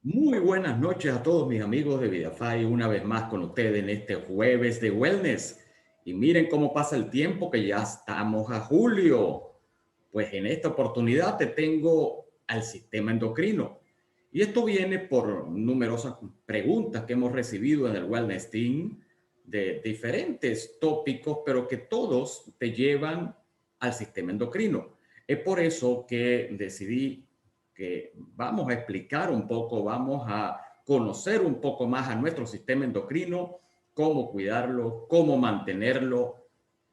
Muy buenas noches a todos mis amigos de VidaFi, una vez más con ustedes en este jueves de wellness. Y miren cómo pasa el tiempo que ya estamos a julio. Pues en esta oportunidad te tengo al sistema endocrino. Y esto viene por numerosas preguntas que hemos recibido en el Wellness Team de diferentes tópicos, pero que todos te llevan al sistema endocrino. Es por eso que decidí que vamos a explicar un poco, vamos a conocer un poco más a nuestro sistema endocrino, cómo cuidarlo, cómo mantenerlo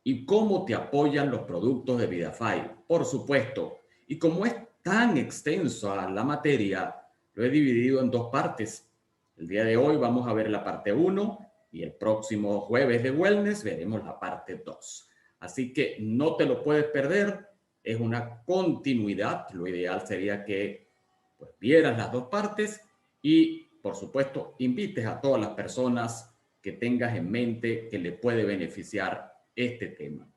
y cómo te apoyan los productos de VidaFi. Por supuesto, y como es tan extensa la materia, lo he dividido en dos partes. El día de hoy vamos a ver la parte 1 y el próximo jueves de Wellness veremos la parte 2. Así que no te lo puedes perder, es una continuidad. Lo ideal sería que pues, vieras las dos partes y, por supuesto, invites a todas las personas que tengas en mente que le puede beneficiar este tema.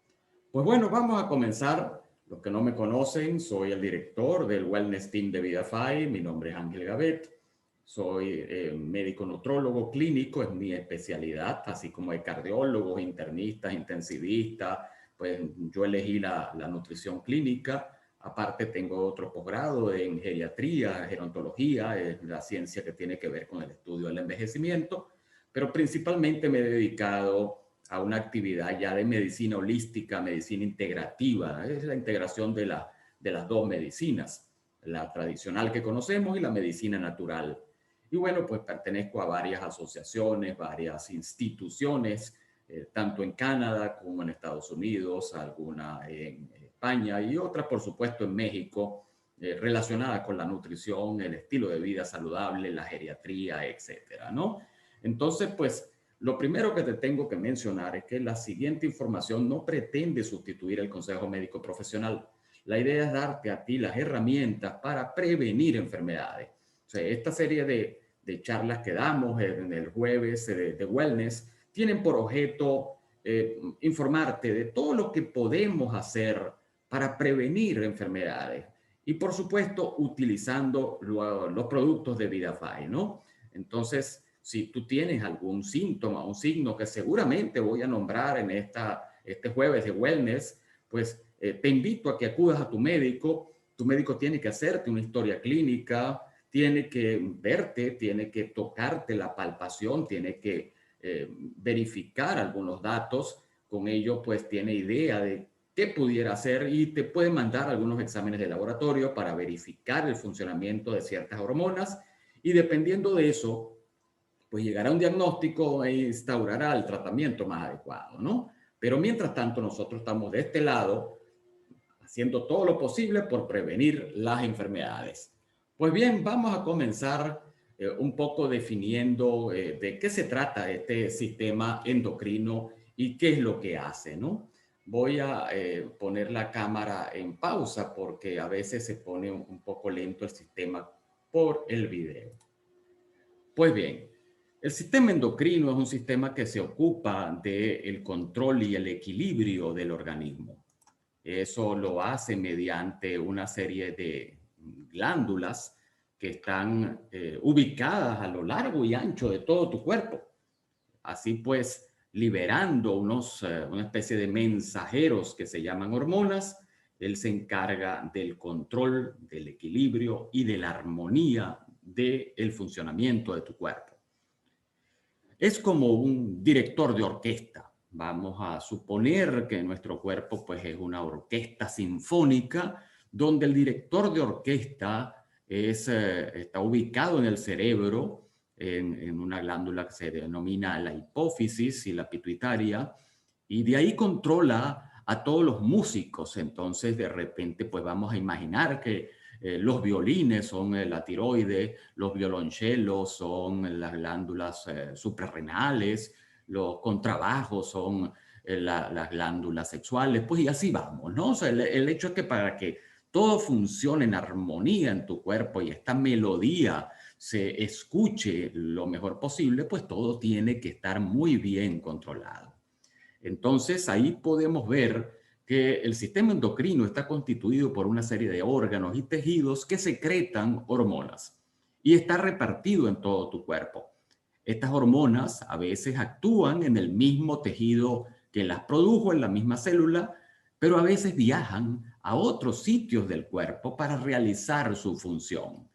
Pues bueno, vamos a comenzar. Los que no me conocen, soy el director del Wellness Team de VidaFi. Mi nombre es Ángel Gavet. Soy médico nutrólogo clínico, es mi especialidad, así como hay cardiólogos, internistas, intensivistas. Pues yo elegí la nutrición clínica. Aparte tengo otro posgrado en geriatría, gerontología, es la ciencia que tiene que ver con el estudio del envejecimiento, pero principalmente me he dedicado a una actividad ya de medicina holística, medicina integrativa. Es la integración de las dos medicinas, la tradicional que conocemos y la medicina natural. Y bueno, pues pertenezco a varias asociaciones, varias instituciones, tanto en Canadá como en Estados Unidos, alguna en España y otras, por supuesto, en México, relacionadas con la nutrición, el estilo de vida saludable, la geriatría, etcétera, ¿no? Entonces, pues, lo primero que te tengo que mencionar es que la siguiente información no pretende sustituir el consejo médico profesional. La idea es darte a ti las herramientas para prevenir enfermedades. O sea, esta serie de charlas que damos en el jueves de wellness tienen por objeto informarte de todo lo que podemos hacer para prevenir enfermedades y por supuesto utilizando los productos de VidaFi, ¿no? Entonces, si tú tienes algún síntoma, un signo que seguramente voy a nombrar en este jueves de wellness, pues te invito a que acudas a tu médico. Tu médico tiene que hacerte una historia clínica, tiene que verte, tiene que tocarte la palpación, tiene que verificar algunos datos. Con ello, pues tiene idea de qué pudiera hacer y te puede mandar algunos exámenes de laboratorio para verificar el funcionamiento de ciertas hormonas y dependiendo de eso, pues llegará a un diagnóstico e instaurará el tratamiento más adecuado, ¿no? Pero mientras tanto, nosotros estamos de este lado haciendo todo lo posible por prevenir las enfermedades. Pues bien, vamos a comenzar un poco definiendo de qué se trata este sistema endocrino y qué es lo que hace, ¿no? Voy a poner la cámara en pausa porque a veces se pone un poco lento el sistema por el video. Pues bien, el sistema endocrino es un sistema que se ocupa del control y el equilibrio del organismo. Eso lo hace mediante una serie de glándulas que están ubicadas a lo largo y ancho de todo tu cuerpo. Así pues, liberando una especie de mensajeros que se llaman hormonas, él se encarga del control, del equilibrio y de la armonía del funcionamiento de tu cuerpo. Es como un director de orquesta. Vamos a suponer que nuestro cuerpo pues, es una orquesta sinfónica donde el director de orquesta está ubicado en el cerebro, en una glándula que se denomina la hipófisis y la pituitaria, y de ahí controla a todos los músicos. Entonces, de repente, pues vamos a imaginar que los violines son la tiroides, los violonchelos son las glándulas suprarrenales, los contrabajos son las glándulas sexuales, pues y así vamos, ¿no? O sea, el hecho es que para que todo funcione en armonía en tu cuerpo y esta melodía se escuche lo mejor posible, pues todo tiene que estar muy bien controlado. Entonces, ahí podemos ver que el sistema endocrino está constituido por una serie de órganos y tejidos que secretan hormonas. y está repartido en todo tu cuerpo. Estas hormonas a veces actúan en el mismo tejido que las produjo, en la misma célula, pero a veces viajan a otros sitios del cuerpo para realizar su función.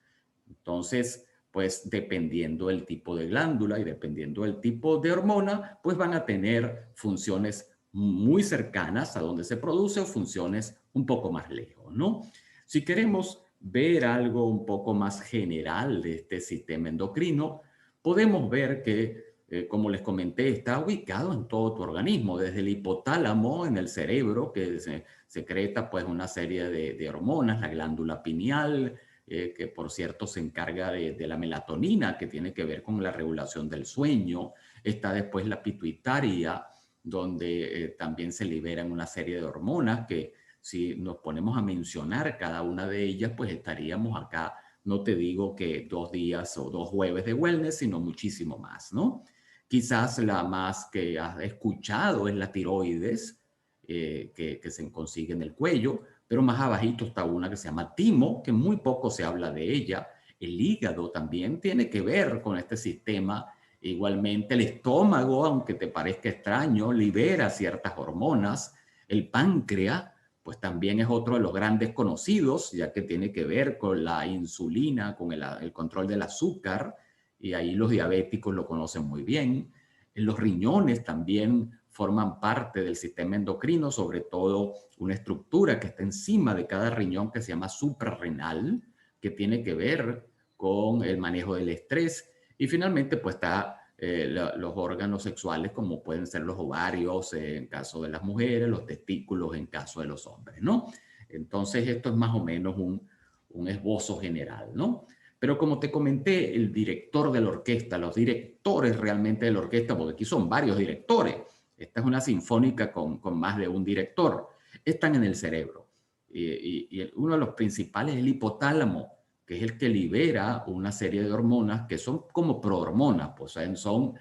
Entonces, pues dependiendo del tipo de glándula y dependiendo del tipo de hormona, pues van a tener funciones muy cercanas a donde se produce o funciones un poco más lejos, ¿no? Si queremos ver algo un poco más general de este sistema endocrino, podemos ver que, como les comenté, está ubicado en todo tu organismo, desde el hipotálamo en el cerebro, que se secreta pues una serie de hormonas, la glándula pineal, que por cierto se encarga de la melatonina, que tiene que ver con la regulación del sueño. Está después la pituitaria, donde también se liberan una serie de hormonas que si nos ponemos a mencionar cada una de ellas, pues estaríamos acá, no te digo que 2 días o 2 jueves de wellness, sino muchísimo más, ¿no? Quizás la más que has escuchado es la tiroides, que se consigue en el cuello, pero más abajito está una que se llama timo, que muy poco se habla de ella. El hígado también tiene que ver con este sistema. Igualmente el estómago, aunque te parezca extraño, libera ciertas hormonas. El páncreas, pues también es otro de los grandes conocidos, ya que tiene que ver con la insulina, con el control del azúcar, y ahí los diabéticos lo conocen muy bien. Los riñones también forman parte del sistema endocrino, sobre todo una estructura que está encima de cada riñón que se llama suprarrenal, que tiene que ver con el manejo del estrés. Y finalmente, pues está los órganos sexuales, como pueden ser los ovarios en caso de las mujeres, los testículos en caso de los hombres, ¿no? Entonces, esto es más o menos un esbozo general, ¿no? Pero como te comenté, el director de la orquesta, los directores realmente de la orquesta, porque aquí son varios directores, esta es una sinfónica con más de un director, están en el cerebro. Y uno de los principales es el hipotálamo, que es el que libera una serie de hormonas que son como prohormonas, pues son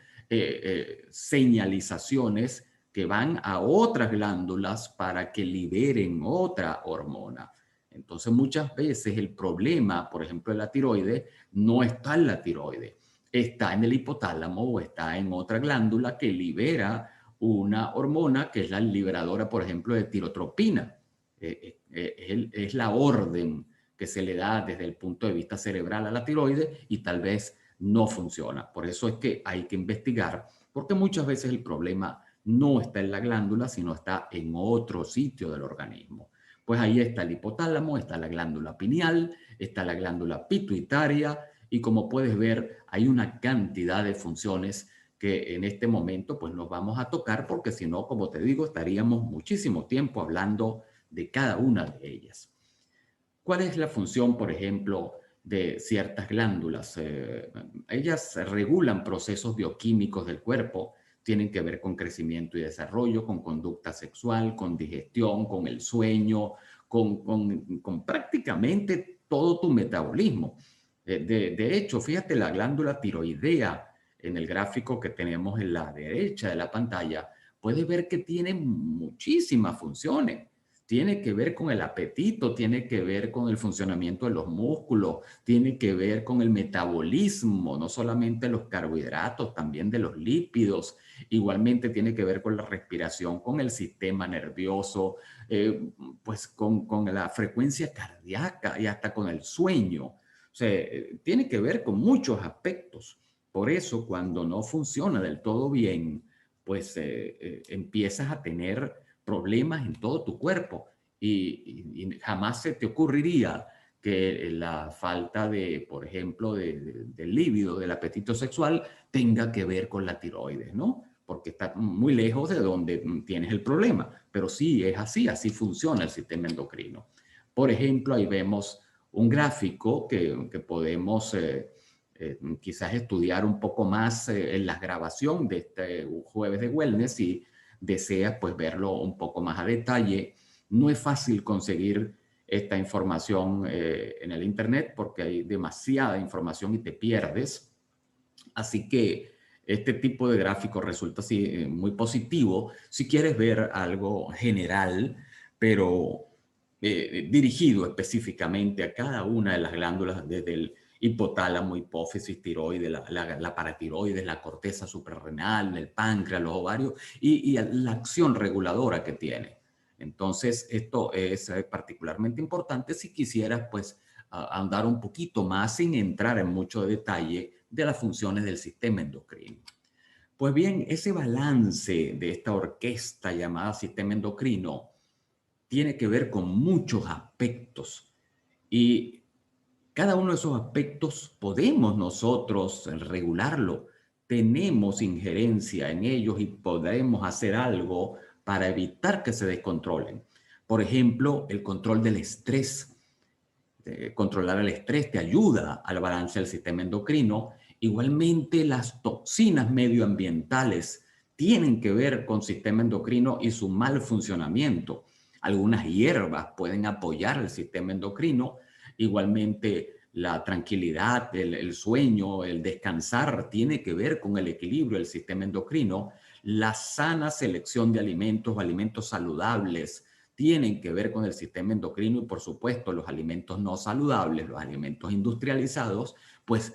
señalizaciones que van a otras glándulas para que liberen otra hormona. Entonces muchas veces el problema, por ejemplo, de la tiroides, no está en la tiroides, está en el hipotálamo o está en otra glándula que libera una hormona que es la liberadora, por ejemplo, de tirotropina. Es la orden que se le da desde el punto de vista cerebral a la tiroides y tal vez no funciona. Por eso es que hay que investigar, porque muchas veces el problema no está en la glándula, sino está en otro sitio del organismo. Pues ahí está el hipotálamo, está la glándula pineal, está la glándula pituitaria y como puedes ver hay una cantidad de funciones que en este momento pues nos vamos a tocar porque si no, como te digo, estaríamos muchísimo tiempo hablando de cada una de ellas. ¿Cuál es la función, por ejemplo, de ciertas glándulas? Ellas regulan procesos bioquímicos del cuerpo, tienen que ver con crecimiento y desarrollo, con conducta sexual, con digestión, con el sueño, con prácticamente todo tu metabolismo. De hecho, fíjate la glándula tiroidea en el gráfico que tenemos en la derecha de la pantalla, puedes ver que tiene muchísimas funciones. Tiene que ver con el apetito, tiene que ver con el funcionamiento de los músculos, tiene que ver con el metabolismo, no solamente los carbohidratos, también de los lípidos. Igualmente tiene que ver con la respiración, con el sistema nervioso, pues con la frecuencia cardíaca y hasta con el sueño. O sea, tiene que ver con muchos aspectos. Por eso, cuando no funciona del todo bien, pues empiezas a tener problemas en todo tu cuerpo y jamás se te ocurriría que la falta de, por ejemplo, del líbido, del apetito sexual, tenga que ver con la tiroides, ¿no? Porque está muy lejos de donde tienes el problema. Pero sí, es así, así funciona el sistema endocrino. Por ejemplo, ahí vemos un gráfico que podemos quizás estudiar un poco más en la grabación de este jueves de wellness si deseas pues verlo un poco más a detalle. No es fácil conseguir esta información en el internet porque hay demasiada información y te pierdes. Así que este tipo de gráfico resulta así, muy positivo si quieres ver algo general, pero dirigido específicamente a cada una de las glándulas desde el hipotálamo, hipófisis, tiroides, la paratiroides, la corteza suprarrenal, el páncreas, los ovarios y la acción reguladora que tiene. Entonces, esto es particularmente importante si quisieras, pues, andar un poquito más sin entrar en mucho detalle de las funciones del sistema endocrino. Pues bien, ese balance de esta orquesta llamada sistema endocrino tiene que ver con muchos aspectos y cada uno de esos aspectos podemos nosotros regularlo, tenemos injerencia en ellos y podemos hacer algo para evitar que se descontrolen. Por ejemplo, el control del estrés. Controlar el estrés te ayuda al balance del sistema endocrino. Igualmente, las toxinas medioambientales tienen que ver con el sistema endocrino y su mal funcionamiento. Algunas hierbas pueden apoyar el sistema endocrino. Igualmente, la tranquilidad, el sueño, el descansar tiene que ver con el equilibrio del sistema endocrino. La sana selección de alimentos o alimentos saludables tienen que ver con el sistema endocrino y, por supuesto, los alimentos no saludables, los alimentos industrializados, pues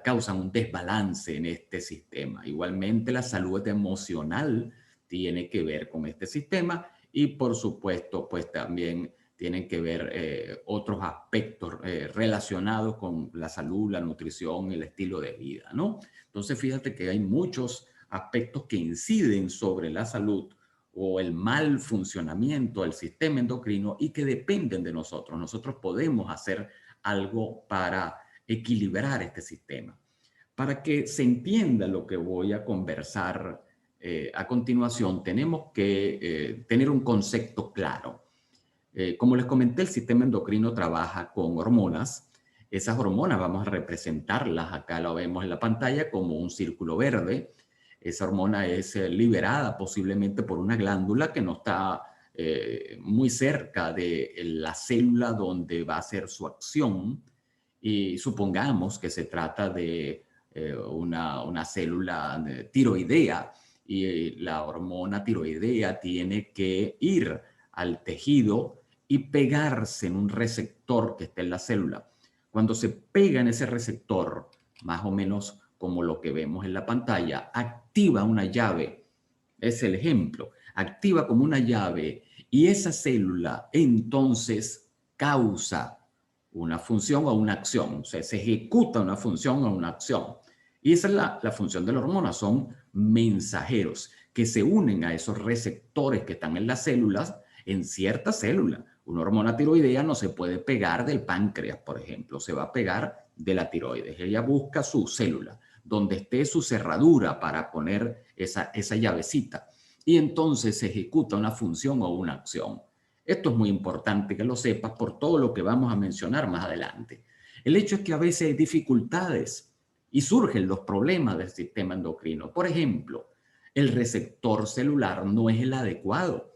causan un desbalance en este sistema. Igualmente, la salud emocional tiene que ver con este sistema y, por supuesto, pues también tienen que ver otros aspectos relacionados con la salud, la nutrición, el estilo de vida, ¿no? Entonces, fíjate que hay muchos aspectos que inciden sobre la salud o el mal funcionamiento del sistema endocrino y que dependen de nosotros. Nosotros podemos hacer algo para equilibrar este sistema. Para que se entienda lo que voy a conversar a continuación, tenemos que tener un concepto claro. Como les comenté, el sistema endocrino trabaja con hormonas. Esas hormonas vamos a representarlas, acá lo vemos en la pantalla, como un círculo verde. Esa hormona es liberada posiblemente por una glándula que no está muy cerca de la célula donde va a hacer su acción. Y supongamos que se trata de una célula tiroidea y la hormona tiroidea tiene que ir al tejido y pegarse en un receptor que está en la célula. Cuando se pega en ese receptor, más o menos como lo que vemos en la pantalla, activa una llave. Es el ejemplo. Activa como una llave y esa célula entonces causa una función o una acción. O sea, se ejecuta una función o una acción. Y esa es la función de la hormona. Son mensajeros que se unen a esos receptores que están en las células, en ciertas células. Una hormona tiroidea no se puede pegar del páncreas, por ejemplo. Se va a pegar de la tiroides. Ella busca su célula, donde esté su cerradura para poner esa llavecita. Y entonces se ejecuta una función o una acción. Esto es muy importante que lo sepas por todo lo que vamos a mencionar más adelante. El hecho es que a veces hay dificultades y surgen los problemas del sistema endocrino. Por ejemplo, el receptor celular no es el adecuado.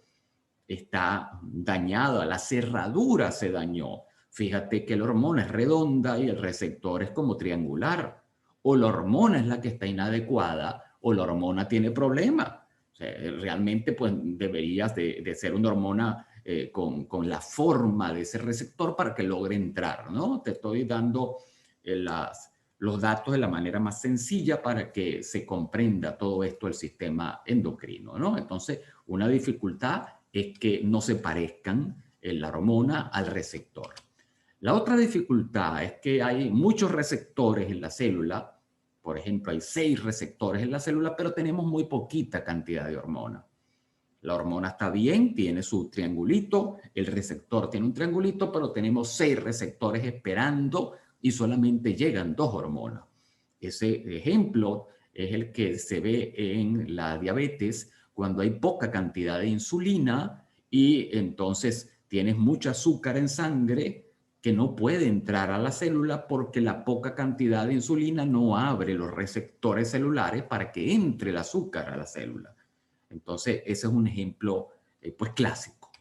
Está dañada, la cerradura se dañó. Fíjate que la hormona es redonda y el receptor es como triangular. O la hormona es la que está inadecuada o la hormona tiene problema. O sea, realmente pues deberías de ser una hormona con la forma de ese receptor para que logre entrar, ¿no? Te estoy dando los datos de la manera más sencilla para que se comprenda todo esto del sistema endocrino, ¿no? Entonces, una dificultad es que no se parezcan la hormona al receptor. La otra dificultad es que hay muchos receptores en la célula. Por ejemplo, hay 6 receptores en la célula, pero tenemos muy poquita cantidad de hormona. La hormona está bien, tiene su triangulito, el receptor tiene un triangulito, pero tenemos 6 receptores esperando y solamente llegan 2 hormonas. Ese ejemplo es el que se ve en la diabetes cuando hay poca cantidad de insulina y entonces tienes mucho azúcar en sangre que no puede entrar a la célula porque la poca cantidad de insulina no abre los receptores celulares para que entre el azúcar a la célula. Entonces, ese es un ejemplo pues clásico.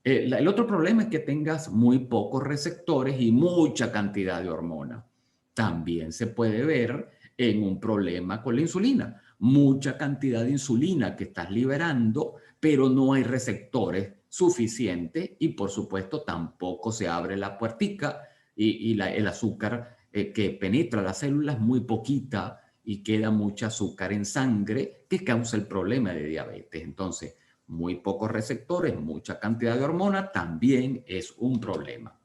El otro problema es que tengas muy pocos receptores y mucha cantidad de hormona. También se puede ver en un problema con la insulina. Mucha cantidad de insulina que estás liberando, pero no hay receptores suficientes y por supuesto tampoco se abre la puertica y el azúcar que penetra las células, muy poquita, y queda mucha azúcar en sangre que causa el problema de diabetes. Entonces, muy pocos receptores, mucha cantidad de hormona también es un problema.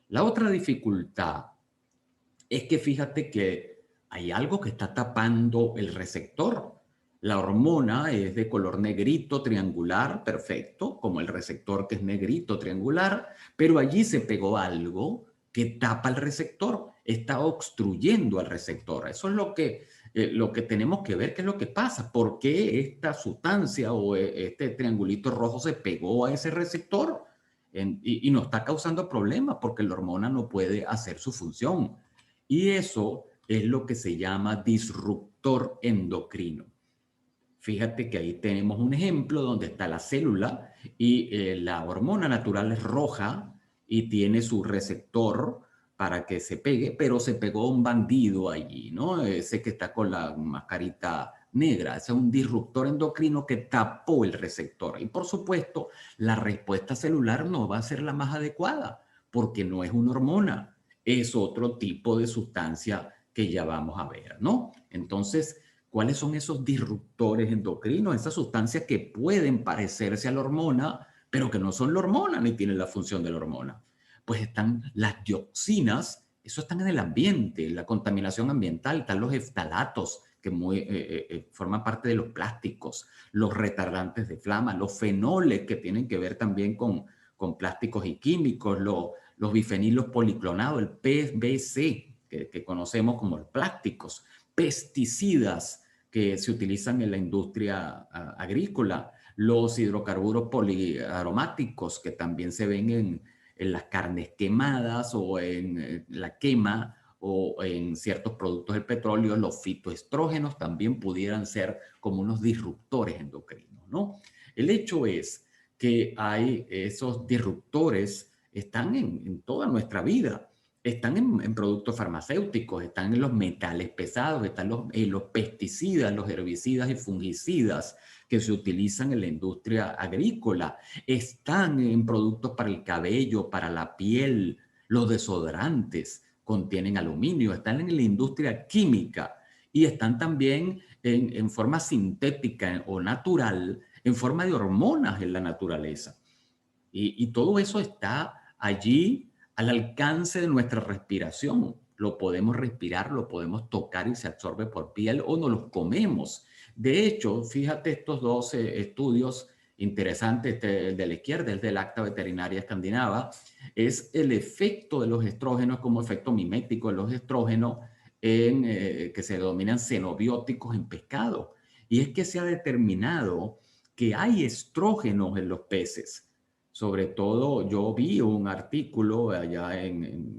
La otra dificultad es que fíjate que hay algo que está tapando el receptor. La hormona es de color negrito, triangular, perfecto, como el receptor que es negrito, triangular, pero allí se pegó algo que tapa el receptor, está obstruyendo al receptor. Eso es lo que tenemos que ver, qué es lo que pasa, por qué esta sustancia o este triangulito rojo se pegó a ese receptor y nos está causando problemas porque la hormona no puede hacer su función. Y eso es lo que se llama disruptor endocrino. Fíjate que ahí tenemos un ejemplo donde está la célula y la hormona natural es roja y tiene su receptor para que se pegue, pero se pegó un bandido allí, ¿no? Ese que está con la mascarita negra. Ese es un disruptor endocrino que tapó el receptor. Y por supuesto, la respuesta celular no va a ser la más adecuada porque no es una hormona, es otro tipo de sustancia que ya vamos a ver, ¿no? Entonces, ¿cuáles son esos disruptores endocrinos? Esas sustancias que pueden parecerse a la hormona, pero que no son la hormona ni tienen la función de la hormona. Pues están las dioxinas, eso están en el ambiente, la contaminación ambiental, están los eftalatos, que forman parte de los plásticos, los retardantes de flama, los fenoles que tienen que ver también con plásticos y químicos, los bifenilos policlonados, el PVC, que conocemos como los plásticos, pesticidas que se utilizan en la industria agrícola, los hidrocarburos poliaromáticos que también se ven en las carnes quemadas o en la quema o en ciertos productos del petróleo, los fitoestrógenos también pudieran ser como unos disruptores endocrinos, ¿no? El hecho es que hay esos disruptores, están en toda nuestra vida, están en productos farmacéuticos, están en los metales pesados, están en los pesticidas, los herbicidas y fungicidas que se utilizan en la industria agrícola, están en productos para el cabello, para la piel, los desodorantes contienen aluminio, están en la industria química y están también en forma sintética o natural, en forma de hormonas en la naturaleza. Y todo eso está allí al alcance de nuestra respiración. Lo podemos respirar, lo podemos tocar y se absorbe por piel o no los comemos. De hecho, fíjate estos dos estudios interesantes, el de la izquierda, el del Acta Veterinaria Escandinava, es el efecto de los estrógenos como efecto mimético de los estrógenos que se denominan xenobióticos en pescado. Y es que se ha determinado que hay estrógenos en los peces. Sobre todo, yo vi un artículo allá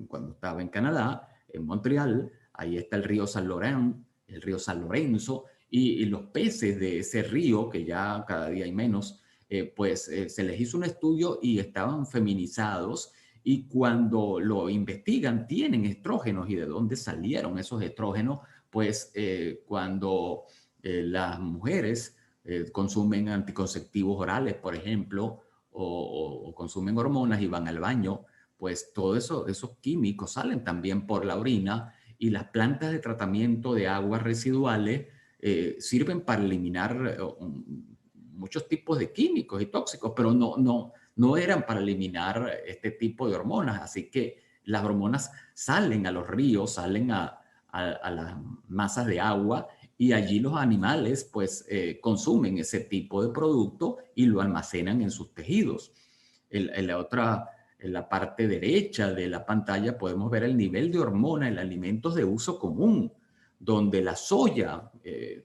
cuando estaba en Canadá, en Montreal, ahí está el río San Laurent, el río San Lorenzo, y los peces de ese río, que ya cada día hay menos, se les hizo un estudio y estaban feminizados, y cuando lo investigan tienen estrógenos. ¿Y de dónde salieron esos estrógenos? Pues cuando las mujeres consumen anticonceptivos orales, por ejemplo, o consumen hormonas y van al baño, pues todos esos químicos salen también por la orina, y las plantas de tratamiento de aguas residuales sirven para eliminar muchos tipos de químicos y tóxicos, pero no eran para eliminar este tipo de hormonas. Así que las hormonas salen a los ríos, salen a las masas de agua, y allí los animales pues consumen ese tipo de producto y lo almacenan en sus tejidos. En la parte derecha de la pantalla podemos ver el nivel de hormona en alimentos de uso común, donde la soya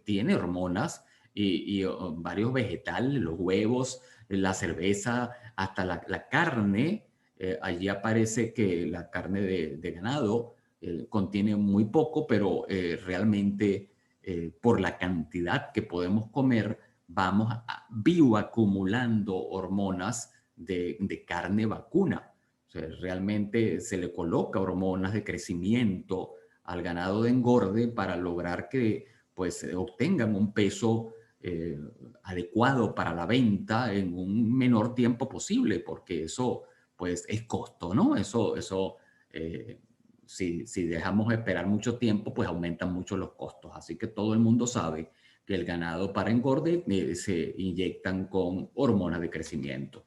tiene hormonas y varios vegetales, los huevos, la cerveza, hasta la carne. Allí aparece que la carne de ganado contiene muy poco, pero realmente por la cantidad que podemos comer, vamos bioacumulando hormonas de carne vacuna. O sea, realmente se le coloca hormonas de crecimiento al ganado de engorde para lograr que pues obtengan un peso adecuado para la venta en un menor tiempo posible, porque eso pues es costo, ¿no? Eso si dejamos esperar mucho tiempo, pues aumentan mucho los costos. Así que todo el mundo sabe que el ganado para engorde se inyectan con hormonas de crecimiento.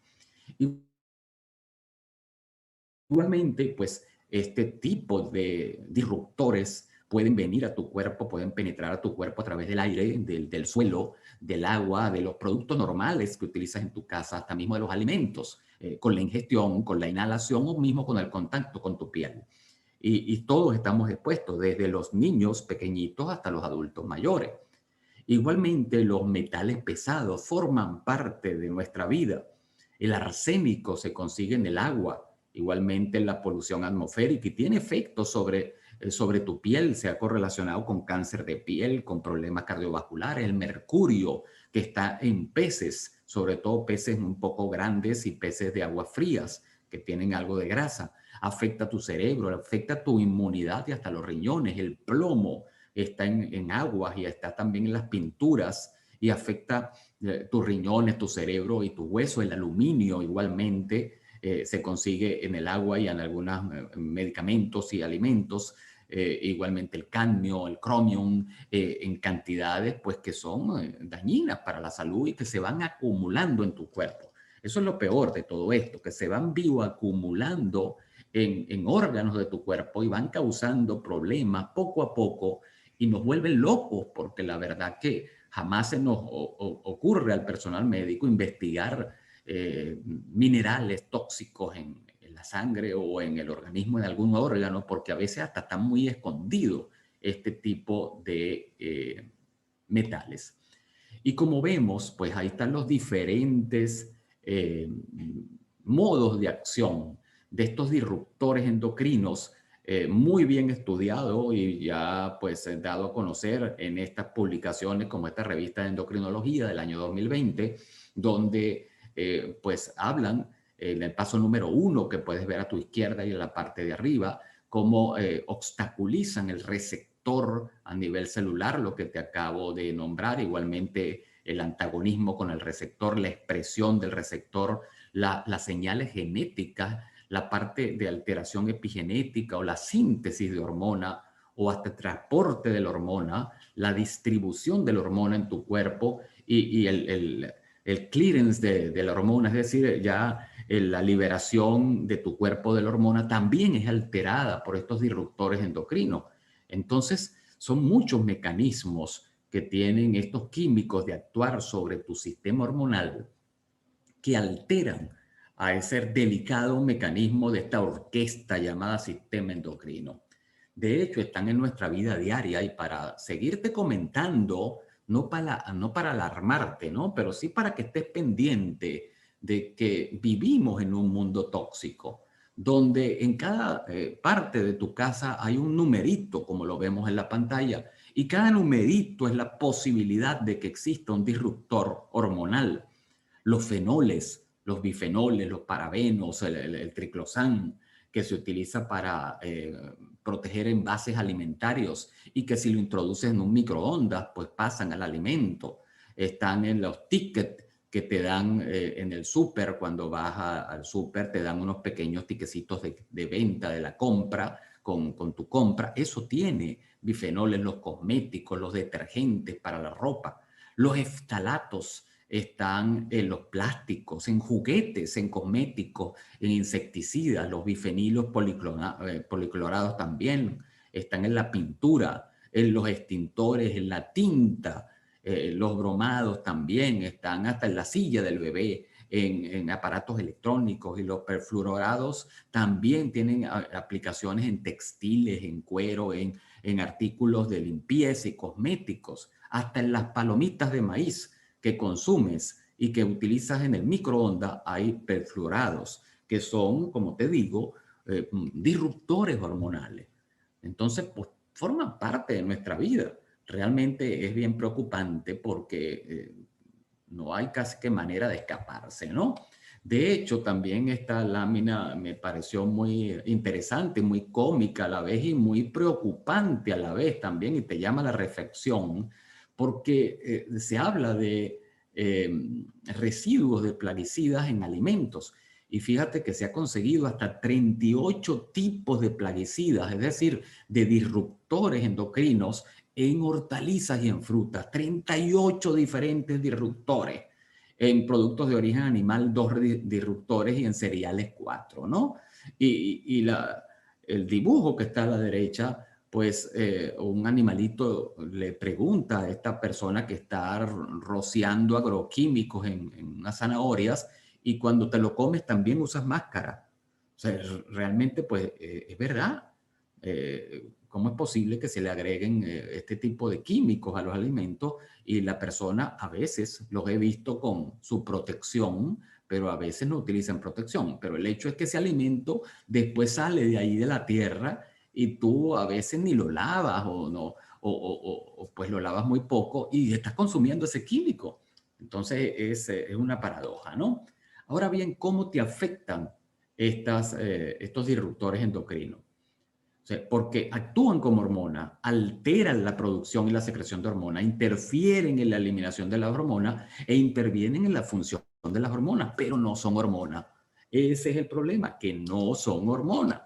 Igualmente, pues este tipo de disruptores pueden venir a tu cuerpo, pueden penetrar a tu cuerpo a través del aire, del suelo, del agua, de los productos normales que utilizas en tu casa, hasta mismo de los alimentos, con la ingestión, con la inhalación o mismo con el contacto con tu piel. Y todos estamos expuestos, desde los niños pequeñitos hasta los adultos mayores. Igualmente, los metales pesados forman parte de nuestra vida. El arsénico se consigue en el agua, igualmente la polución atmosférica, y tiene efectos sobre tu piel. Se ha correlacionado con cáncer de piel, con problemas cardiovasculares. El mercurio que está en peces, sobre todo peces un poco grandes y peces de aguas frías que tienen algo de grasa, afecta tu cerebro, afecta tu inmunidad y hasta los riñones. El plomo está en aguas y está también en las pinturas y afecta tus riñones, tu cerebro y tu hueso. El aluminio igualmente se consigue en el agua y en algunos medicamentos y alimentos. Igualmente el cadmio, el cromium, en cantidades pues que son dañinas para la salud y que se van acumulando en tu cuerpo. Eso es lo peor de todo esto, que se van bioacumulando en órganos de tu cuerpo y van causando problemas poco a poco y nos vuelven locos, porque la verdad que jamás se nos ocurre al personal médico investigar minerales tóxicos en la sangre o en el organismo de algún órgano, porque a veces hasta está muy escondido este tipo de metales. Y como vemos, pues ahí están los diferentes modos de acción de estos disruptores endocrinos, muy bien estudiado y ya pues dado a conocer en estas publicaciones como esta revista de endocrinología del año 2020, donde pues hablan en el paso número 1 que puedes ver a tu izquierda y en la parte de arriba, cómo obstaculizan el receptor a nivel celular, lo que te acabo de nombrar, igualmente el antagonismo con el receptor, la expresión del receptor, las señales genéticas, la parte de alteración epigenética o la síntesis de hormona o hasta el transporte de la hormona, la distribución de la hormona en tu cuerpo y el clearance de la hormona, es decir, ya la liberación de tu cuerpo de la hormona también es alterada por estos disruptores endocrinos. Entonces, son muchos mecanismos que tienen estos químicos de actuar sobre tu sistema hormonal que alteran a ese delicado mecanismo de esta orquesta llamada sistema endocrino. De hecho, están en nuestra vida diaria y para seguirte comentando, no para alarmarte, ¿no? Pero sí para que estés pendiente de que vivimos en un mundo tóxico, donde en cada parte de tu casa hay un numerito, como lo vemos en la pantalla, y cada numerito es la posibilidad de que exista un disruptor hormonal. Los fenoles, los bifenoles, los parabenos, el triclosan, que se utiliza para proteger envases alimentarios y que si lo introduces en un microondas, pues pasan al alimento. Están en los tickets que te dan en el súper, cuando vas al súper, te dan unos pequeños tiquecitos de venta de la compra con tu compra. Eso tiene bifenoles, los cosméticos, los detergentes para la ropa, los eftalatos están en los plásticos, en juguetes, en cosméticos, en insecticidas, los bifenilos policlorados también están en la pintura, en los extintores, en la tinta, los bromados también están hasta en la silla del bebé, en aparatos electrónicos, y los perfluorados también tienen aplicaciones en textiles, en cuero, en artículos de limpieza y cosméticos, hasta en las palomitas de maíz que consumes y que utilizas en el microondas hay perfluorados, que son, como te digo, disruptores hormonales. Entonces, pues forman parte de nuestra vida. Realmente es bien preocupante porque no hay casi que manera de escaparse, ¿no? De hecho, también esta lámina me pareció muy interesante, muy cómica a la vez y muy preocupante a la vez también, y te llama a la reflexión, porque se habla de residuos de plaguicidas en alimentos. Y fíjate que se ha conseguido hasta 38 tipos de plaguicidas, es decir, de disruptores endocrinos en hortalizas y en frutas. 38 diferentes disruptores. En productos de origen animal, 2 disruptores y en cereales 4, ¿no? El dibujo que está a la derecha, pues un animalito le pregunta a esta persona que está rociando agroquímicos en unas zanahorias, y cuando te lo comes también usas máscara. O sea, realmente pues es verdad. ¿Cómo es posible que se le agreguen este tipo de químicos a los alimentos y la persona a veces los he visto con su protección, pero a veces no utilizan protección? Pero el hecho es que ese alimento después sale de ahí de la tierra y tú a veces ni lo lavas o no, o pues lo lavas muy poco y estás consumiendo ese químico. Entonces es una paradoja, ¿no? Ahora bien, ¿cómo te afectan estos disruptores endocrinos? O sea, porque actúan como hormona, alteran la producción y la secreción de hormonas, interfieren en la eliminación de las hormonas e intervienen en la función de las hormonas, pero no son hormonas. Ese es el problema, que no son hormonas.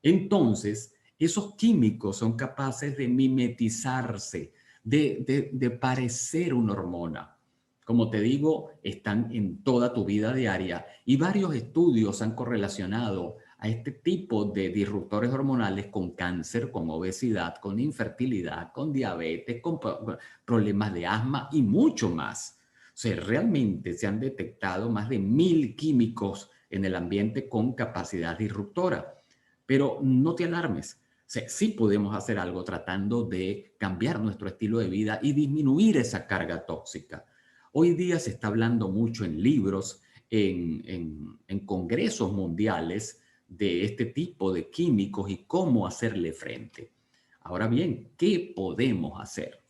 Entonces, esos químicos son capaces de mimetizarse, de parecer una hormona. Como te digo, están en toda tu vida diaria y varios estudios han correlacionado a este tipo de disruptores hormonales con cáncer, con obesidad, con infertilidad, con diabetes, con problemas de asma y mucho más. O sea, realmente se han detectado más de 1000 químicos en el ambiente con capacidad disruptora. Pero no te alarmes. O sea, sí podemos hacer algo tratando de cambiar nuestro estilo de vida y disminuir esa carga tóxica. Hoy día se está hablando mucho en libros, en congresos mundiales, de este tipo de químicos y cómo hacerle frente. Ahora bien, ¿qué podemos hacer?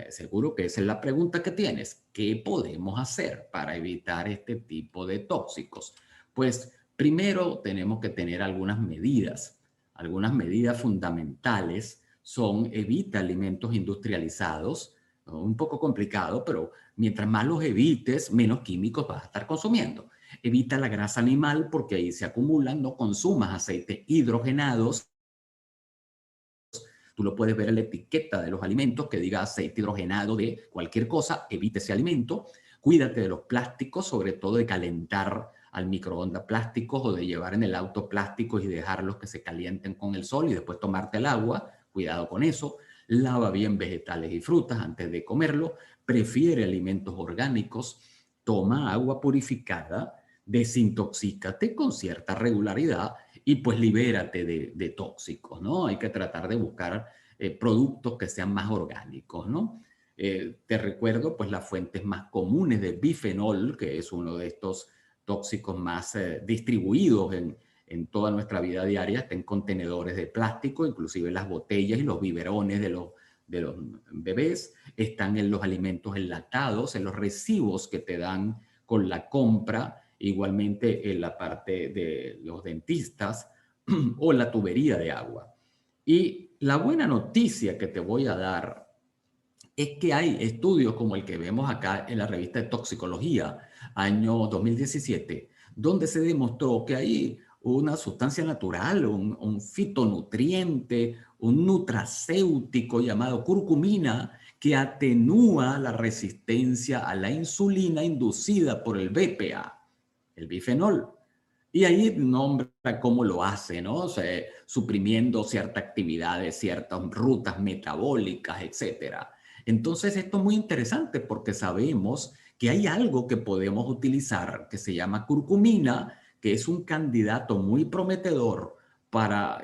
Seguro que esa es la pregunta que tienes. ¿Qué podemos hacer para evitar este tipo de tóxicos? Pues primero tenemos que tener algunas medidas. Algunas medidas fundamentales son evita alimentos industrializados, ¿no? Un poco complicado, pero mientras más los evites, menos químicos vas a estar consumiendo. Evita la grasa animal porque ahí se acumulan, no consumas aceites hidrogenados. Tú lo puedes ver en la etiqueta de los alimentos que diga aceite hidrogenado de cualquier cosa, evite ese alimento. Cuídate de los plásticos, sobre todo de calentar al microondas plásticos o de llevar en el auto plásticos y dejarlos que se calienten con el sol y después tomarte el agua. Cuidado con eso. Lava bien vegetales y frutas antes de comerlo. Prefiere alimentos orgánicos. Toma agua purificada. Desintoxícate con cierta regularidad y pues libérate de tóxicos, ¿no? Hay que tratar de buscar productos que sean más orgánicos, ¿no? Te recuerdo pues las fuentes más comunes de bifenol, que es uno de estos tóxicos más distribuidos en toda nuestra vida diaria, está en contenedores de plástico, inclusive las botellas y los biberones de los bebés, están en los alimentos enlatados, en los recibos que te dan con la compra, igualmente en la parte de los dentistas o la tubería de agua. Y la buena noticia que te voy a dar es que hay estudios como el que vemos acá en la revista de Toxicología, año 2017, donde se demostró que hay una sustancia natural, un fitonutriente, un nutracéutico llamado curcumina, que atenúa la resistencia a la insulina inducida por el BPA, el bifenol. Y ahí nombra cómo lo hace, ¿no? O sea, suprimiendo ciertas actividades, ciertas rutas metabólicas, etcétera. Entonces, esto es muy interesante porque sabemos que hay algo que podemos utilizar que se llama curcumina, que es un candidato muy prometedor para,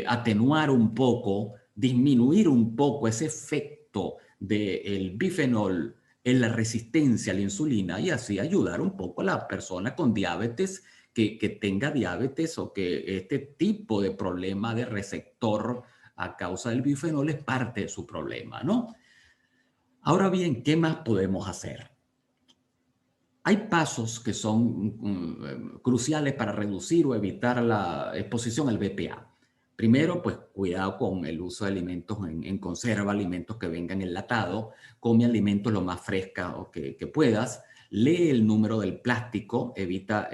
atenuar un poco, disminuir un poco ese efecto del bifenol en la resistencia a la insulina y así ayudar un poco a la persona con diabetes que tenga diabetes o que este tipo de problema de receptor a causa del bifenol es parte de su problema, ¿no? Ahora bien, ¿qué más podemos hacer? Hay pasos que son cruciales para reducir o evitar la exposición al BPA. Primero, pues cuidado con el uso de alimentos en conserva, alimentos que vengan enlatados, come alimentos lo más frescos que puedas, lee el número del plástico, evita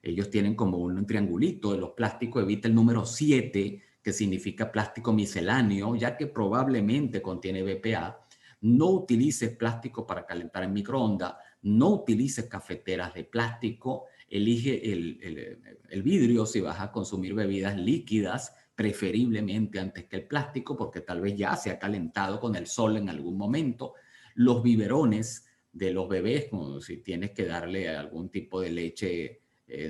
Ellos tienen como un triangulito de los plásticos, evita el número 7, que significa plástico misceláneo, ya que probablemente contiene BPA. No utilices plástico para calentar en microondas, no utilices cafeteras de plástico, elige el vidrio si vas a consumir bebidas líquidas, preferiblemente antes que el plástico, porque tal vez ya se ha calentado con el sol en algún momento. Los biberones de los bebés, como si tienes que darle algún tipo de leche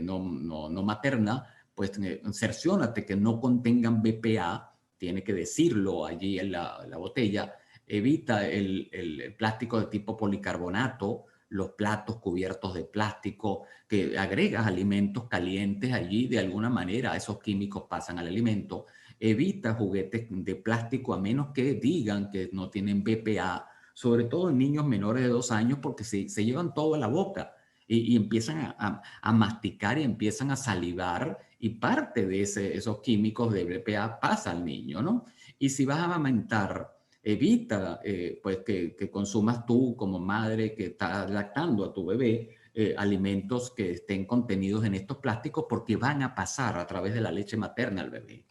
no materna, pues cerciónate que no contengan BPA, tiene que decirlo allí en la botella. Evita el plástico de tipo policarbonato, los platos cubiertos de plástico, que agregas alimentos calientes allí, de alguna manera esos químicos pasan al alimento. Evita juguetes de plástico a menos que digan que no tienen BPA, sobre todo en niños menores de 2 años, porque se llevan todo a la boca y empiezan a masticar y empiezan a salivar, y parte de esos químicos de BPA pasa al niño, ¿no? Y si vas a amamantar, evita pues que consumas tú como madre que está lactando a tu bebé alimentos que estén contenidos en estos plásticos, porque van a pasar a través de la leche materna al bebé.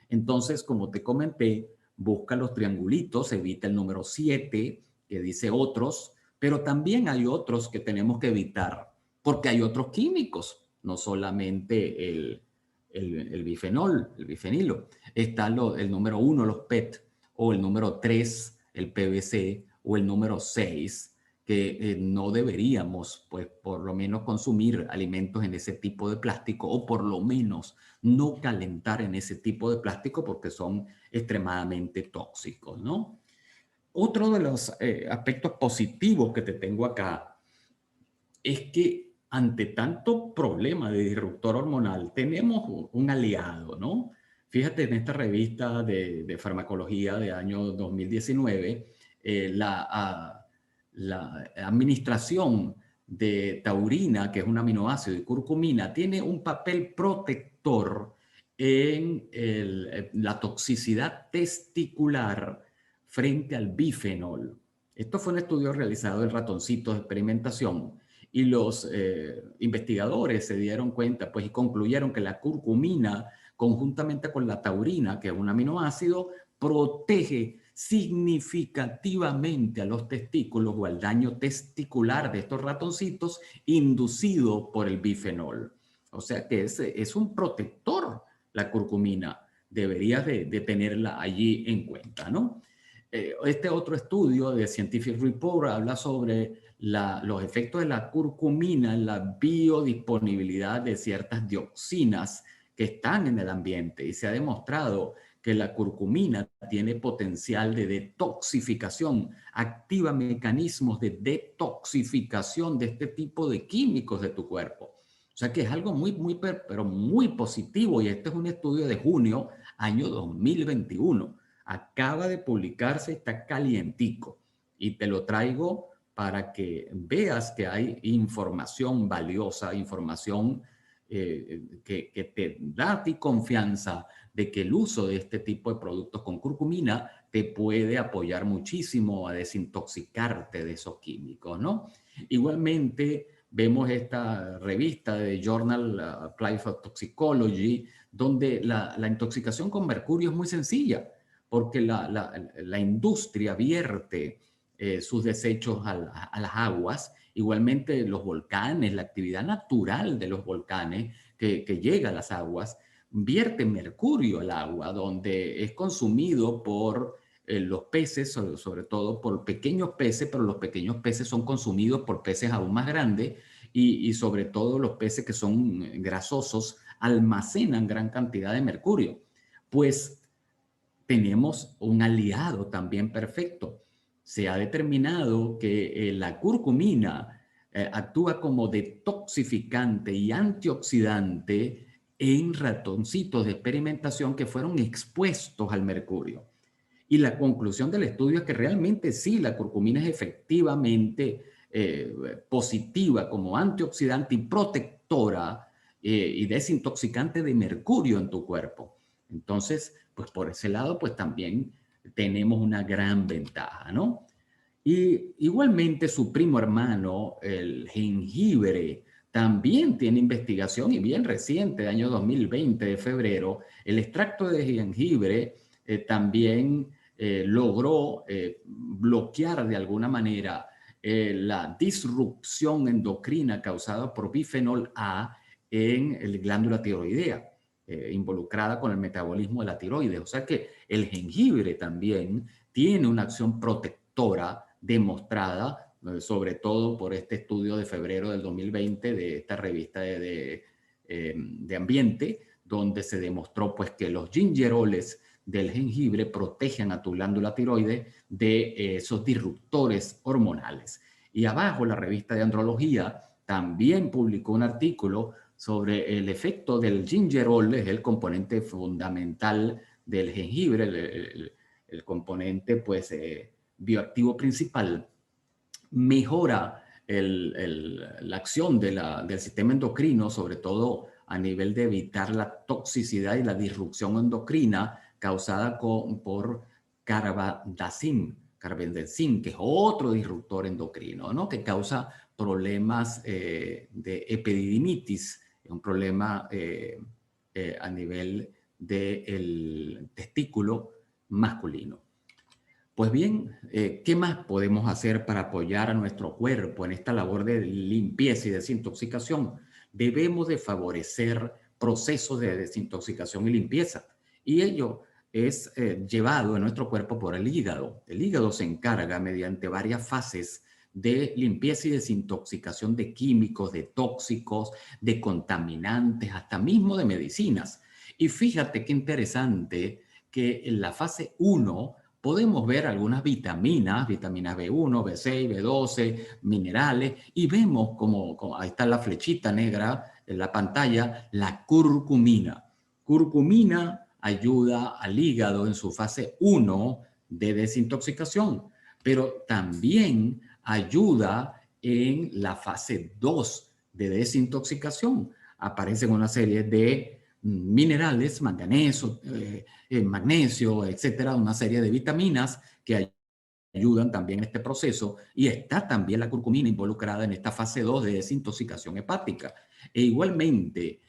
Entonces, como te comenté, busca los triangulitos, evita el número 7, que dice otros, pero también hay otros que tenemos que evitar, porque hay otros químicos, no solamente el bifenol, el bifenilo. Está el número 1, los PET, o el número 3, el PVC, o el número 6, que no deberíamos, pues, por lo menos consumir alimentos en ese tipo de plástico, o por lo menos no calentar en ese tipo de plástico, porque son extremadamente tóxicos, ¿no? Otro de los aspectos positivos que te tengo acá es que ante tanto problema de disruptor hormonal tenemos un aliado, ¿no? Fíjate, en esta revista de farmacología de año 2019, la administración de taurina, que es un aminoácido, y curcumina, tiene un papel protector en la toxicidad testicular frente al bifenol. Esto fue un estudio realizado en ratoncitos de experimentación, y los investigadores se dieron cuenta, pues, y concluyeron que la curcumina, conjuntamente con la taurina, que es un aminoácido, protege significativamente a los testículos o al daño testicular de estos ratoncitos inducido por el bifenol. O sea que es un protector la curcumina. Deberías de tenerla allí en cuenta, ¿no? Este otro estudio de Scientific Report habla sobre los efectos de la curcumina en la biodisponibilidad de ciertas dioxinas que están en el ambiente, y se ha demostrado que la curcumina tiene potencial de detoxificación, activa mecanismos de detoxificación de este tipo de químicos de tu cuerpo. O sea que es algo pero muy positivo, y este es un estudio de junio, año 2021. Acaba de publicarse, está calientico, y te lo traigo para que veas que hay información valiosa, información que te da a ti confianza de que el uso de este tipo de productos con curcumina te puede apoyar muchísimo a desintoxicarte de esos químicos, ¿no? Igualmente, vemos esta revista de Journal Applied Toxicology, donde la intoxicación con mercurio es muy sencilla, porque la industria vierte sus desechos a las aguas. Igualmente los volcanes, la actividad natural de los volcanes que llega a las aguas, vierte mercurio al agua, donde es consumido por los peces, sobre todo por pequeños peces, pero los pequeños peces son consumidos por peces aún más grandes, y sobre todo los peces que son grasosos almacenan gran cantidad de mercurio. Pues tenemos un aliado también perfecto. Se ha determinado que la curcumina actúa como detoxificante y antioxidante en ratoncitos de experimentación que fueron expuestos al mercurio. Y la conclusión del estudio es que realmente sí, la curcumina es efectivamente positiva como antioxidante y protectora y desintoxicante de mercurio en tu cuerpo. Entonces, pues por ese lado, pues también tenemos una gran ventaja, ¿no? Y igualmente su primo hermano, el jengibre, también tiene investigación y bien reciente, de año 2020, de febrero, el extracto de jengibre también logró bloquear de alguna manera la disrupción endocrina causada por bifenol A en el glándula tiroidea, involucrada con el metabolismo de la tiroides. O sea que el jengibre también tiene una acción protectora demostrada, sobre todo por este estudio de febrero del 2020 de esta revista de ambiente, donde se demostró pues que los gingeroles del jengibre protegen a tu glándula tiroides de esos disruptores hormonales. Y abajo la revista de andrología también publicó un artículo sobre el efecto del gingerol, es el componente fundamental del jengibre, el componente pues bioactivo principal, mejora la acción del sistema endocrino, sobre todo a nivel de evitar la toxicidad y la disrupción endocrina causada por carbendazim, que es otro disruptor endocrino, ¿no? Que causa problemas de epididimitis, un problema a nivel del testículo masculino. Pues bien, ¿qué más podemos hacer para apoyar a nuestro cuerpo en esta labor de limpieza y desintoxicación? Debemos de favorecer procesos de desintoxicación y limpieza. Y ello es llevado en nuestro cuerpo por el hígado. El hígado se encarga mediante varias fases de limpieza y desintoxicación de químicos, de tóxicos, de contaminantes, hasta mismo de medicinas. Y fíjate qué interesante que en la fase 1 podemos ver algunas vitaminas, vitaminas B1, B6, B12, minerales, y vemos como ahí está la flechita negra en la pantalla, la curcumina. Curcumina ayuda al hígado en su fase 1 de desintoxicación, pero también ayuda en la fase 2 de desintoxicación. Aparecen una serie de minerales, manganeso, magnesio, etcétera, una serie de vitaminas que ayudan también en este proceso, y está también la curcumina involucrada en esta fase 2 de desintoxicación hepática. E igualmente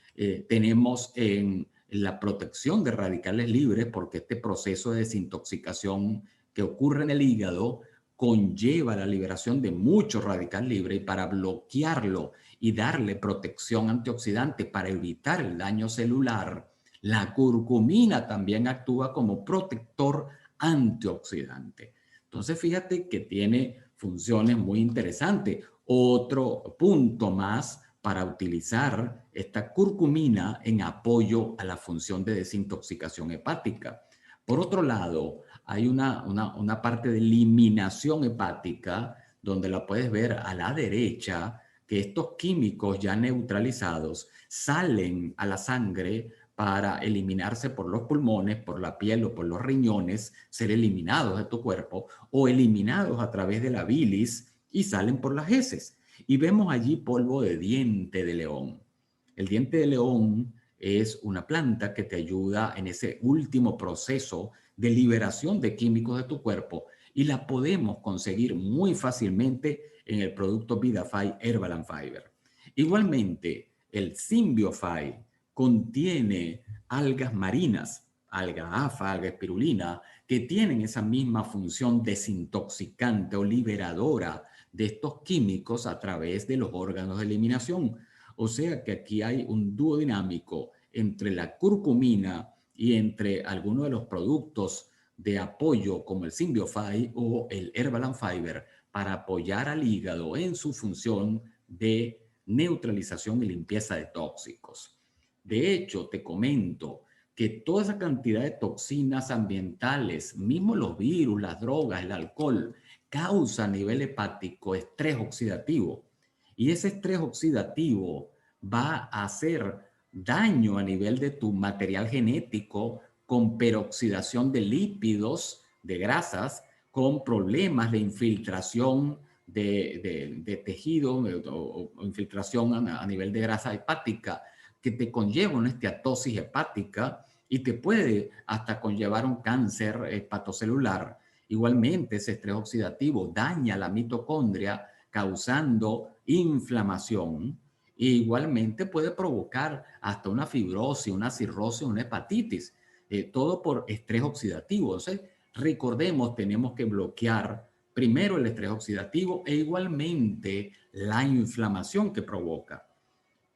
tenemos en la protección de radicales libres, porque este proceso de desintoxicación que ocurre en el hígado conlleva la liberación de mucho radical libre, y para bloquearlo y darle protección antioxidante para evitar el daño celular, la curcumina también actúa como protector antioxidante. Entonces, fíjate que tiene funciones muy interesantes. Otro punto más para utilizar esta curcumina en apoyo a la función de desintoxicación hepática. Por otro lado, hay una parte de eliminación hepática donde la puedes ver a la derecha, que estos químicos ya neutralizados salen a la sangre para eliminarse por los pulmones, por la piel o por los riñones, ser eliminados de tu cuerpo, o eliminados a través de la bilis y salen por las heces. Y vemos allí polvo de diente de león. El diente de león es una planta que te ayuda en ese último proceso de liberación de químicos de tu cuerpo, y la podemos conseguir muy fácilmente en el producto VitaFi Herbal and Fiber. Igualmente, el Symbiofy contiene algas marinas, alga afa, alga espirulina, que tienen esa misma función desintoxicante o liberadora de estos químicos a través de los órganos de eliminación. O sea que aquí hay un dúo dinámico entre la curcumina y entre algunos de los productos de apoyo como el Symbiofy o el Herbal and Fiber para apoyar al hígado en su función de neutralización y limpieza de tóxicos. De hecho, te comento que toda esa cantidad de toxinas ambientales, mismo los virus, las drogas, el alcohol, causa a nivel hepático estrés oxidativo. Y ese estrés oxidativo va a hacer daño a nivel de tu material genético, con peroxidación de lípidos, de grasas, con problemas de infiltración de tejido o infiltración a nivel de grasa hepática, que te conlleva una esteatosis hepática y te puede hasta conllevar un cáncer hepatocelular. Igualmente, ese estrés oxidativo daña la mitocondria, causando inflamación, E igualmente puede provocar hasta una fibrosis, una cirrosis, una hepatitis, todo por estrés oxidativo. Entonces, recordemos, tenemos que bloquear primero el estrés oxidativo e igualmente la inflamación que provoca.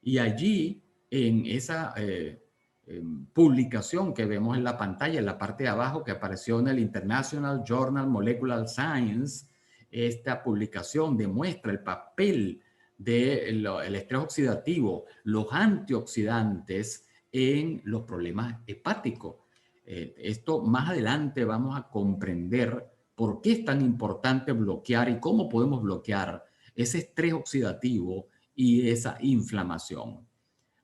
Y allí, en esa publicación que vemos en la pantalla, en la parte de abajo, que apareció en el International Journal Molecular Science, esta publicación demuestra el papel del estrés oxidativo, los antioxidantes en los problemas hepáticos. Esto más adelante vamos a comprender por qué es tan importante bloquear y cómo podemos bloquear ese estrés oxidativo y esa inflamación.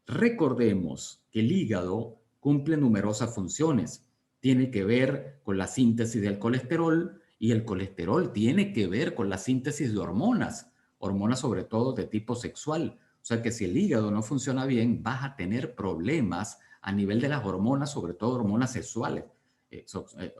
Recordemos que el hígado cumple numerosas funciones. Tiene que ver con la síntesis del colesterol y el colesterol tiene que ver con la síntesis de hormonas, hormonas sobre todo de tipo sexual. O sea que si el hígado no funciona bien, vas a tener problemas a nivel de las hormonas, sobre todo hormonas sexuales,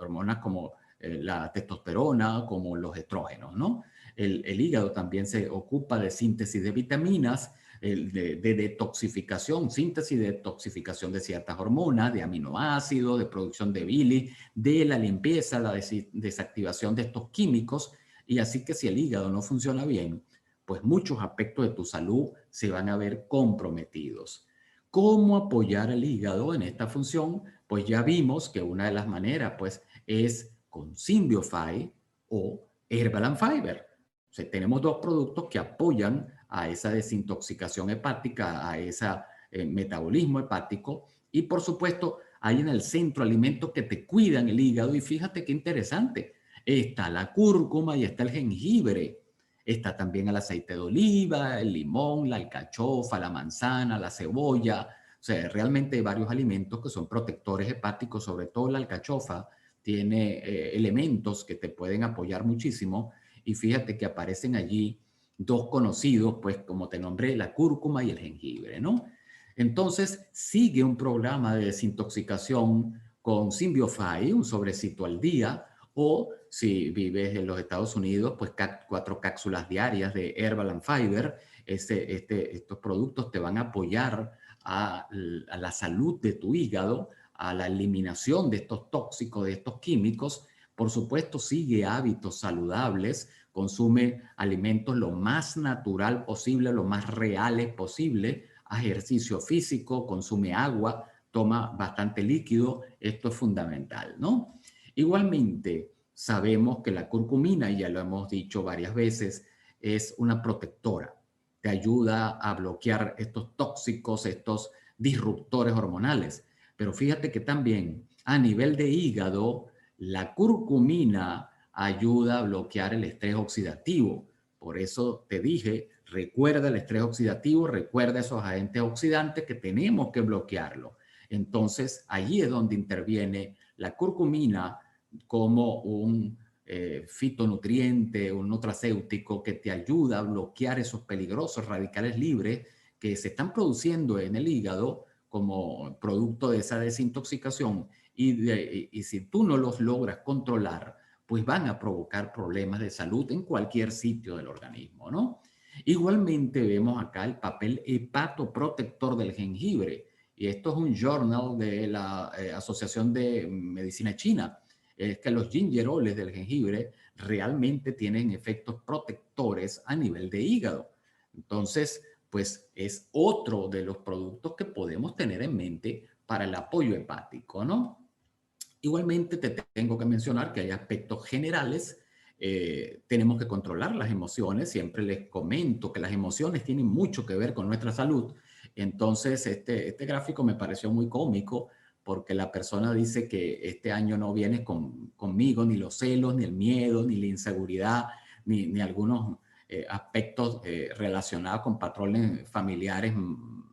hormonas como la testosterona, como los estrógenos, ¿no? El hígado también se ocupa de síntesis de vitaminas, de detoxificación, síntesis y detoxificación de ciertas hormonas, de aminoácidos, de producción de bilis, de la limpieza, la desactivación de estos químicos. Y así que si el hígado no funciona bien, pues muchos aspectos de tu salud se van a ver comprometidos. ¿Cómo apoyar al hígado en esta función? Pues ya vimos que una de las maneras pues es con Symbiofy o Herbal Fiber. O sea, tenemos dos productos que apoyan a esa desintoxicación hepática, a ese metabolismo hepático. Y por supuesto, hay en el centro alimentos que te cuidan el hígado. Y fíjate qué interesante. Está la cúrcuma y está el jengibre. Está también el aceite de oliva, el limón, la alcachofa, la manzana, la cebolla. O sea, realmente hay varios alimentos que son protectores hepáticos, sobre todo la alcachofa tiene elementos que te pueden apoyar muchísimo. Y fíjate que aparecen allí dos conocidos, pues como te nombré, la cúrcuma y el jengibre, ¿no? Entonces, sigue un programa de desintoxicación con Symbiofy, un sobrecito al día, o si vives en los Estados Unidos, pues 4 cápsulas diarias de Herbal Fiber. Estos productos te van a apoyar a la salud de tu hígado, a la eliminación de estos tóxicos, de estos químicos. Por supuesto, sigue hábitos saludables, consume alimentos lo más natural posible, lo más reales posible, ejercicio físico, consume agua, toma bastante líquido. Esto es fundamental, ¿no? Igualmente, sabemos que la curcumina, y ya lo hemos dicho varias veces, es una protectora. Te ayuda a bloquear estos tóxicos, estos disruptores hormonales. Pero fíjate que también a nivel de hígado, la curcumina ayuda a bloquear el estrés oxidativo. Por eso te dije, recuerda el estrés oxidativo, recuerda esos agentes oxidantes que tenemos que bloquearlo. Entonces, allí es donde interviene la curcumina como un fitonutriente, un nutracéutico que te ayuda a bloquear esos peligrosos radicales libres que se están produciendo en el hígado como producto de esa desintoxicación y si tú no los logras controlar, pues van a provocar problemas de salud en cualquier sitio del organismo, ¿no? Igualmente vemos acá el papel hepatoprotector del jengibre y esto es un journal de la Asociación de Medicina China. Es que los gingeroles del jengibre realmente tienen efectos protectores a nivel de hígado. Entonces, pues es otro de los productos que podemos tener en mente para el apoyo hepático, ¿no? Igualmente te tengo que mencionar que hay aspectos generales. Tenemos que controlar las emociones. Siempre les comento que las emociones tienen mucho que ver con nuestra salud. Entonces, este gráfico me pareció muy cómico porque la persona dice que este año no viene conmigo ni los celos, ni el miedo, ni la inseguridad, ni algunos aspectos relacionados con patrones familiares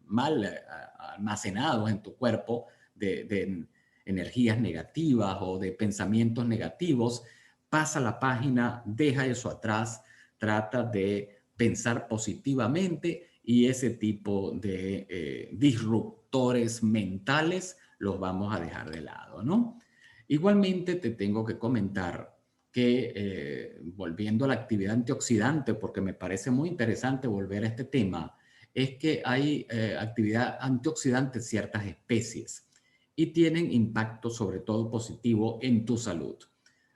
mal almacenados en tu cuerpo de energías negativas o de pensamientos negativos. Pasa la página, deja eso atrás, trata de pensar positivamente y ese tipo de disruptores mentales los vamos a dejar de lado, ¿no? Igualmente te tengo que comentar que volviendo a la actividad antioxidante, porque me parece muy interesante volver a este tema, es que hay actividad antioxidante en ciertas especies y tienen impacto sobre todo positivo en tu salud.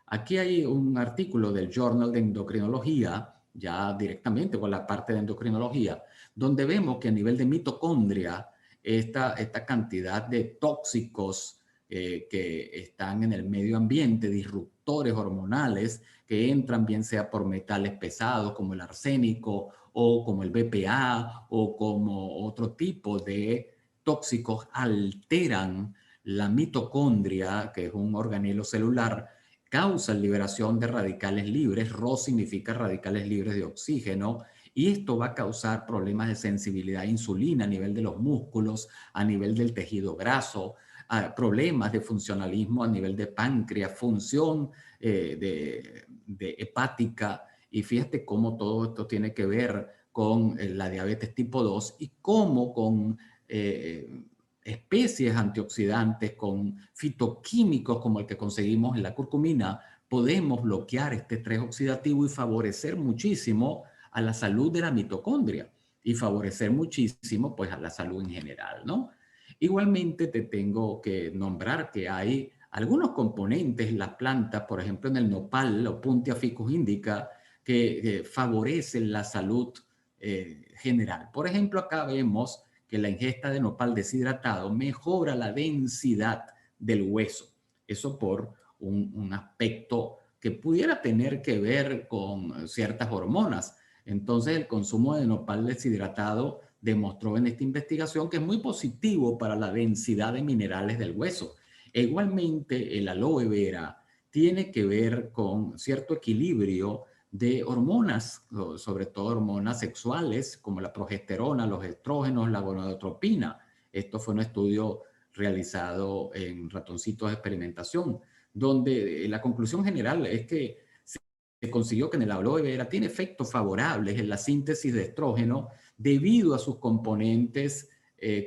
Aquí hay un artículo del Journal de Endocrinología, ya directamente con la parte de endocrinología, donde vemos que a nivel de mitocondria, esta cantidad de tóxicos que están en el medio ambiente, disruptores hormonales que entran bien sea por metales pesados como el arsénico o como el BPA o como otro tipo de tóxicos, alteran la mitocondria, que es un organelo celular, causan liberación de radicales libres. Rho significa radicales libres de oxígeno, y esto va a causar problemas de sensibilidad a insulina a nivel de los músculos, a nivel del tejido graso, problemas de funcionalismo a nivel de páncreas, función de hepática. Y fíjate cómo todo esto tiene que ver con la diabetes tipo 2 y cómo con especies antioxidantes, con fitoquímicos como el que conseguimos en la curcumina, podemos bloquear este estrés oxidativo y favorecer muchísimo a la salud de la mitocondria y favorecer muchísimo pues a la salud en general, ¿no? Igualmente te tengo que nombrar que hay algunos componentes en las plantas, por ejemplo en el nopal o Puntia ficus indica, que favorecen la salud general. Por ejemplo, acá vemos que la ingesta de nopal deshidratado mejora la densidad del hueso. Eso por un aspecto que pudiera tener que ver con ciertas hormonas. Entonces, el consumo de nopal deshidratado demostró en esta investigación que es muy positivo para la densidad de minerales del hueso. E igualmente, el aloe vera tiene que ver con cierto equilibrio de hormonas, sobre todo hormonas sexuales como la progesterona, los estrógenos, la gonadotropina. Esto fue un estudio realizado en ratoncitos de experimentación, donde la conclusión general es que se consiguió que en el aloe vera tiene efectos favorables en la síntesis de estrógeno debido a sus componentes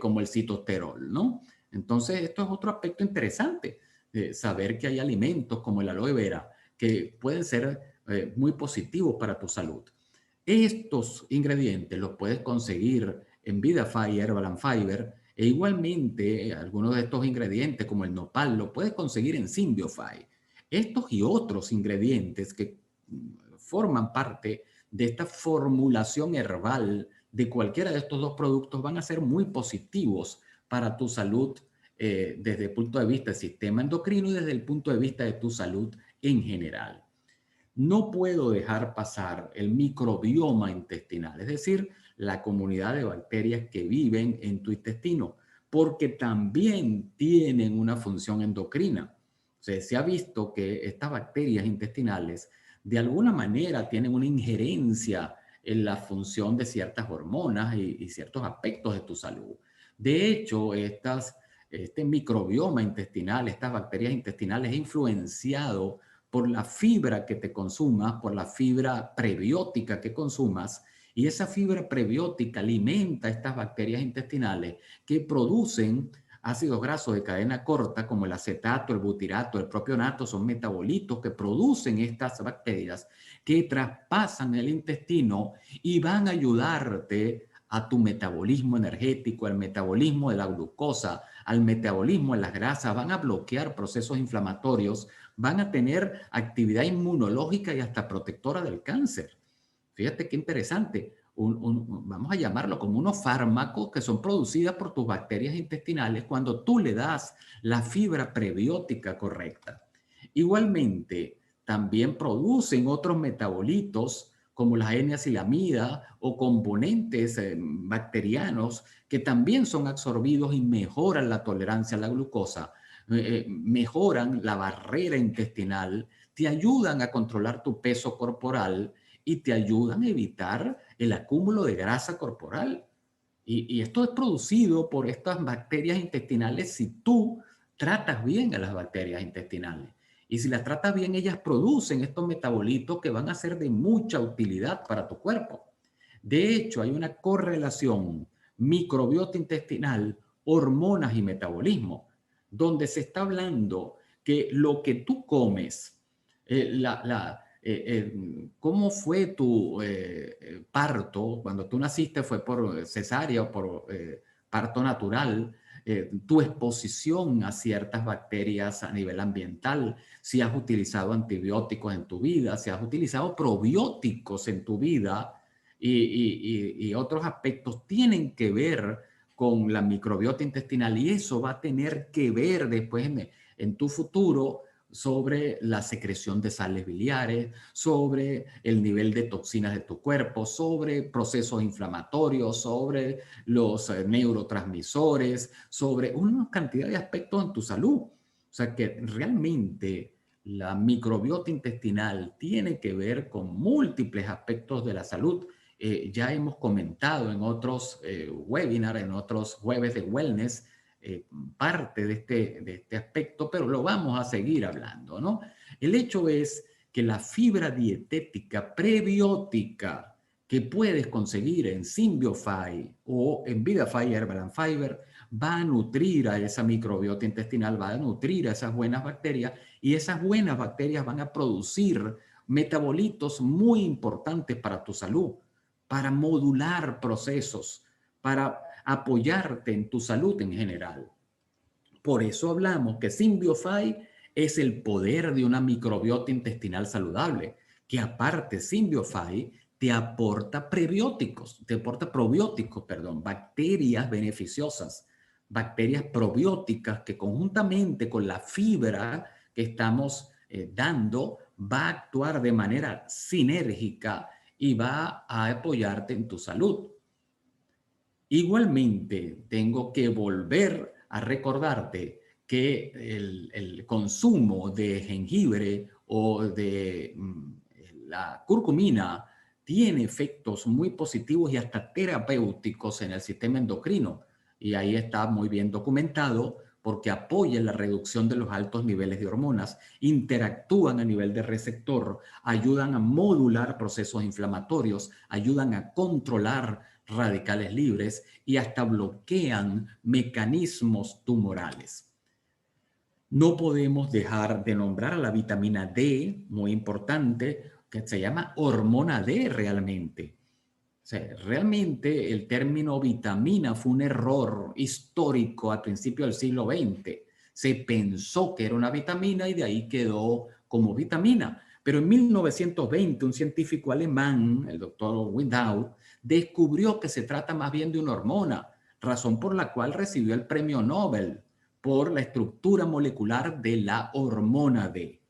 como el citosterol, ¿no? Entonces, esto es otro aspecto interesante, saber que hay alimentos como el aloe vera que pueden ser muy positivos para tu salud. Estos ingredientes los puedes conseguir en VitaFi, Herbal and Fiber, e igualmente algunos de estos ingredientes como el nopal lo puedes conseguir en Symbiofy. Estos y otros ingredientes que forman parte de esta formulación herbal de cualquiera de estos dos productos van a ser muy positivos para tu salud desde el punto de vista del sistema endocrino y desde el punto de vista de tu salud en general. No puedo dejar pasar el microbioma intestinal, es decir, la comunidad de bacterias que viven en tu intestino, porque también tienen una función endocrina. O sea, se ha visto que estas bacterias intestinales de alguna manera tienen una injerencia en la función de ciertas hormonas y ciertos aspectos de tu salud. De hecho, este microbioma intestinal, estas bacterias intestinales, es influenciado por la fibra que te consumas, por la fibra prebiótica que consumas, y esa fibra prebiótica alimenta estas bacterias intestinales que producen ácidos grasos de cadena corta como el acetato, el butirato, el propionato. Son metabolitos que producen estas bacterias que traspasan el intestino y van a ayudarte a tu metabolismo energético, al metabolismo de la glucosa, al metabolismo de las grasas. Van a bloquear procesos inflamatorios, van a tener actividad inmunológica y hasta protectora del cáncer. Fíjate qué interesante. Vamos a llamarlo como unos fármacos que son producidas por tus bacterias intestinales cuando tú le das la fibra prebiótica correcta. Igualmente, también producen otros metabolitos como la N-acilamida o componentes bacterianos que también son absorbidos y mejoran la tolerancia a la glucosa, mejoran la barrera intestinal, te ayudan a controlar tu peso corporal y te ayudan a evitar el acúmulo de grasa corporal. Y esto es producido por estas bacterias intestinales si tú tratas bien a las bacterias intestinales. Y si las tratas bien, ellas producen estos metabolitos que van a ser de mucha utilidad para tu cuerpo. De hecho, hay una correlación microbiota intestinal, hormonas y metabolismo, donde se está hablando que lo que tú comes, ¿Cómo fue tu parto? Cuando tú naciste, ¿fue por cesárea o por parto natural? Tu exposición a ciertas bacterias a nivel ambiental, si has utilizado antibióticos en tu vida, si has utilizado probióticos en tu vida y otros aspectos tienen que ver con la microbiota intestinal y eso va a tener que ver después en tu futuro sobre la secreción de sales biliares, sobre el nivel de toxinas de tu cuerpo, sobre procesos inflamatorios, sobre los neurotransmisores, sobre una cantidad de aspectos en tu salud. O sea que realmente la microbiota intestinal tiene que ver con múltiples aspectos de la salud. Ya hemos comentado en otros webinars, en otros jueves de wellness, parte de este aspecto, pero lo vamos a seguir hablando, ¿no? El hecho es que la fibra dietética prebiótica que puedes conseguir en Symbiofy o en VitaFi Herbal and Fiber va a nutrir a esa microbiota intestinal, va a nutrir a esas buenas bacterias y esas buenas bacterias van a producir metabolitos muy importantes para tu salud, para modular procesos, para apoyarte en tu salud en general. Por eso hablamos que Symbiofy es el poder de una microbiota intestinal saludable, que aparte Symbiofy te aporta prebióticos, te aporta probióticos, perdón, bacterias beneficiosas, bacterias probióticas que conjuntamente con la fibra que estamos dando va a actuar de manera sinérgica y va a apoyarte en tu salud. Igualmente, tengo que volver a recordarte que el consumo de jengibre o de la curcumina tiene efectos muy positivos y hasta terapéuticos en el sistema endocrino. Y ahí está muy bien documentado porque apoya la reducción de los altos niveles de hormonas, interactúan a nivel de receptor, ayudan a modular procesos inflamatorios, ayudan a controlar radicales libres y hasta bloquean mecanismos tumorales. No podemos dejar de nombrar a la vitamina D, muy importante, que se llama hormona D realmente. O sea, realmente el término vitamina fue un error histórico al principio del siglo XX. Se pensó que era una vitamina y de ahí quedó como vitamina. Pero en 1920 un científico alemán, el doctor Window, descubrió que se trata más bien de una hormona, razón por la cual recibió el premio Nobel por la estructura molecular de la hormona D.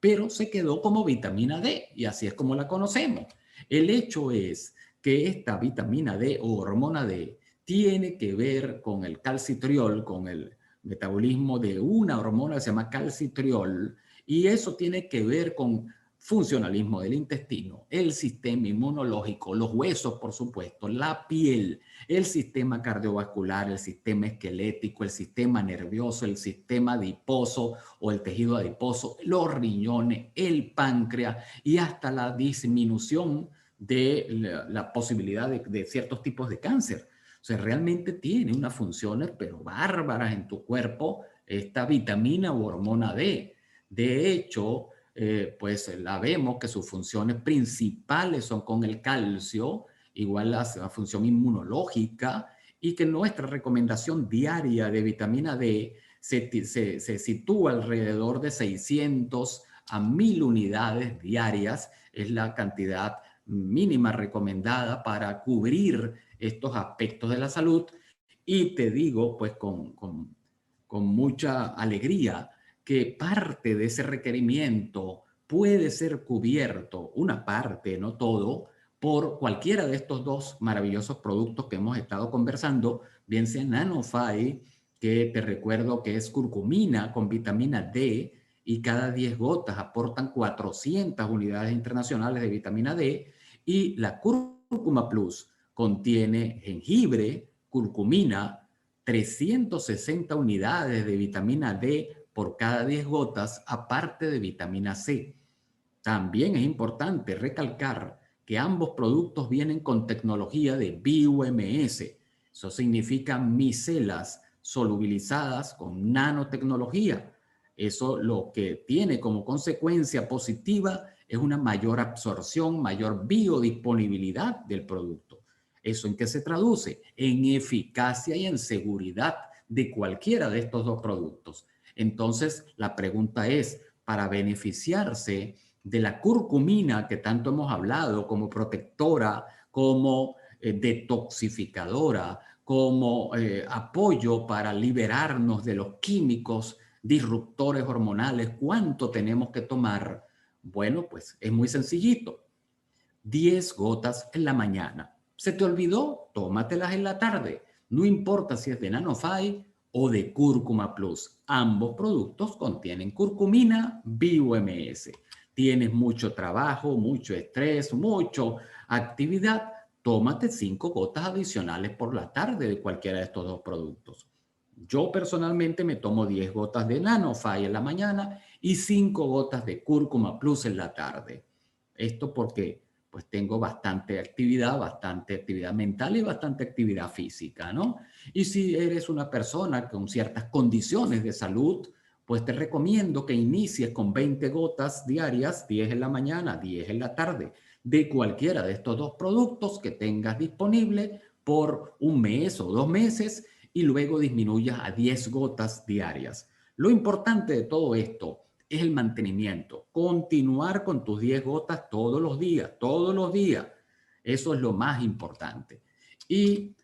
Pero se quedó como vitamina D y así es como la conocemos. El hecho es que esta vitamina D o hormona D tiene que ver con el calcitriol, con el metabolismo de una hormona que se llama calcitriol, y eso tiene que ver con funcionalismo del intestino, el sistema inmunológico, los huesos, por supuesto, la piel, el sistema cardiovascular, el sistema esquelético, el sistema nervioso, el sistema adiposo o el tejido adiposo, los riñones, el páncreas y hasta la disminución de la posibilidad de ciertos tipos de cáncer. O sea, realmente tiene unas funciones, pero bárbaras en tu cuerpo, esta vitamina o hormona D. De hecho, pues la vemos que sus funciones principales son con el calcio, igual la función inmunológica, y que nuestra recomendación diaria de vitamina D se sitúa alrededor de 600 a 1000 unidades diarias, es la cantidad mínima recomendada para cubrir estos aspectos de la salud. Y te digo, pues con mucha alegría, que parte de ese requerimiento puede ser cubierto, una parte, no todo, por cualquiera de estos dos maravillosos productos que hemos estado conversando, bien sea Nanofy, que te recuerdo que es curcumina con vitamina D y cada 10 gotas aportan 400 unidades internacionales de vitamina D, y la cúrcuma plus contiene jengibre, curcumina, 360 unidades de vitamina D por cada 10 gotas, aparte de vitamina C. También es importante recalcar que ambos productos vienen con tecnología de BioMS. Eso significa micelas solubilizadas con nanotecnología. Eso lo que tiene como consecuencia positiva es una mayor absorción, mayor biodisponibilidad del producto. ¿Eso en qué se traduce? En eficacia y en seguridad de cualquiera de estos dos productos. Entonces, la pregunta es, para beneficiarse de la curcumina que tanto hemos hablado como protectora, como detoxificadora, como apoyo para liberarnos de los químicos disruptores hormonales, ¿cuánto tenemos que tomar? Bueno, pues es muy sencillito. 10 gotas en la mañana. ¿Se te olvidó? Tómatelas en la tarde. No importa si es de Nanofy o de Cúrcuma Plus. Ambos productos contienen curcumina BioMS. Tienes mucho trabajo, mucho estrés, mucha actividad. Tómate 5 gotas adicionales por la tarde de cualquiera de estos dos productos. Yo personalmente me tomo 10 gotas de Nanofy en la mañana y 5 gotas de Cúrcuma Plus en la tarde. Esto porque pues tengo bastante actividad mental y bastante actividad física, ¿no? Y si eres una persona con ciertas condiciones de salud, pues te recomiendo que inicies con 20 gotas diarias, 10 en la mañana, 10 en la tarde, de cualquiera de estos dos productos que tengas disponible por un mes o 2 meses y luego disminuyas a 10 gotas diarias. Lo importante de todo esto es el mantenimiento. Continuar con tus 10 gotas todos los días, todos los días. Eso es lo más importante. Y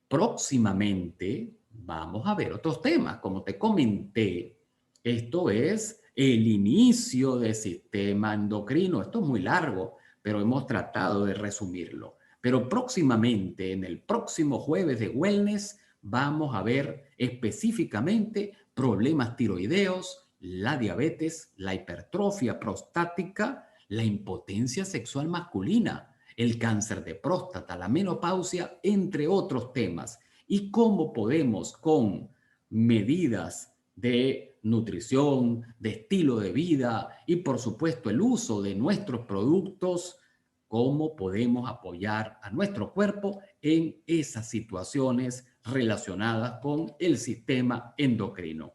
próximamente vamos a ver otros temas. Como te comenté, esto es el inicio del sistema endocrino. Esto es muy largo, pero hemos tratado de resumirlo. Pero próximamente, en el próximo jueves de Wellness, vamos a ver específicamente problemas tiroideos, la diabetes, la hipertrofia prostática, la impotencia sexual masculina, el cáncer de próstata, la menopausia, entre otros temas. Y cómo podemos con medidas de nutrición, de estilo de vida y por supuesto el uso de nuestros productos, cómo podemos apoyar a nuestro cuerpo en esas situaciones relacionadas con el sistema endocrino.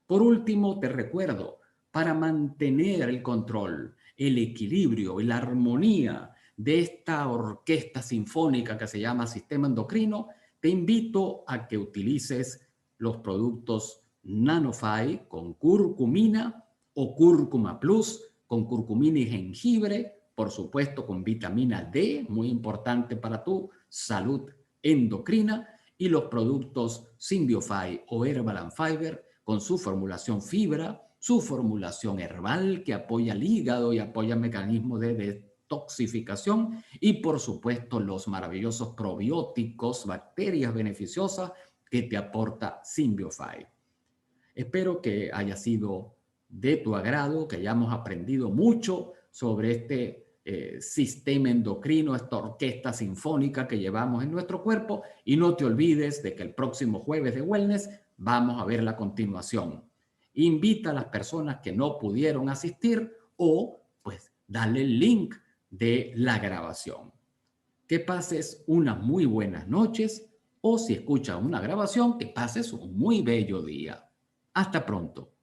Por último, te recuerdo, para mantener el control, el equilibrio y la armonía de esta orquesta sinfónica que se llama sistema endocrino, te invito a que utilices los productos Nanofy con curcumina o Cúrcuma Plus con curcumina y jengibre, por supuesto con vitamina D, muy importante para tu salud endocrina, y los productos Symbiofy o Herbal and Fiber con su formulación fibra, su formulación herbal que apoya el hígado y apoya mecanismos de detoxificación y por supuesto los maravillosos probióticos, bacterias beneficiosas que te aporta Symbiofy. Espero que haya sido de tu agrado, que hayamos aprendido mucho sobre este sistema endocrino, esta orquesta sinfónica que llevamos en nuestro cuerpo, y no te olvides de que el próximo jueves de Wellness vamos a ver la continuación. Invita a las personas que no pudieron asistir o pues dale el link de la grabación. Que pases unas muy buenas noches o si escuchas una grabación, que pases un muy bello día. Hasta pronto.